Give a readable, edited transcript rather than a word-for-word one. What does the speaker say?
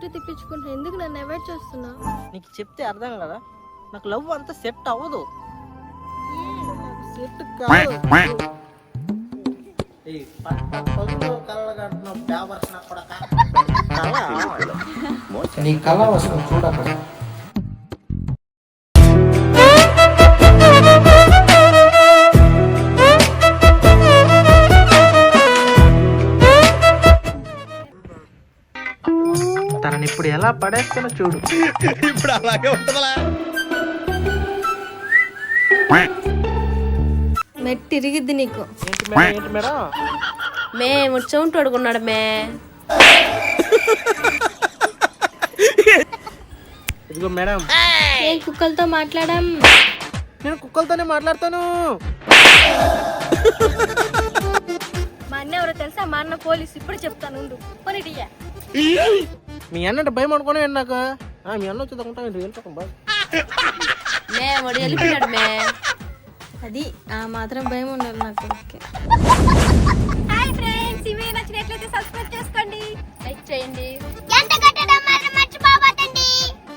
చుట్టూ తిప్పించుకుంటా ఎందుకు నన్ను అవాయిడ్ చేస్తున్నా? నీకు చెప్తే అర్థం కదా, నాకు లవ్ అంతా సెట్ అవ్వదు. సెట్ కాదు. నీ కళ వస్తుంది చూడక్కడ. తనని ఇప్పుడు ఎలా పడేస్తానో చూడు. ఇప్పుడు అలాగే ఉంటుందా? మెట్టి ఇరిగిద్ది నీకు. ఏంటి మేడం, ఏంటి మేడం? మే ముచ్చౌంటి అడుగున్నాడు మే. ఇదిగో మేడం, ఏ కుక్కలతో మాట్లాడాం. నేను కుక్కలతోనే మాట్లాడతాను. మా అన్న ఎవరో తెలుసా? మా అన్న పోలీసు. ఇప్పుడు చెప్తాను ఉండు. కొనిటియ్యా మీ అన్నంటే భయం అనుకోని నాకు. మీ అన్న వచ్చి తగ్గుంటా వెళ్ళిపోతాం బాగా. మే వాడు వెళ్ళిపోయాడు మే. అది ఆ మాత్రం భయం ఉండాలి నాకు. Hi friends.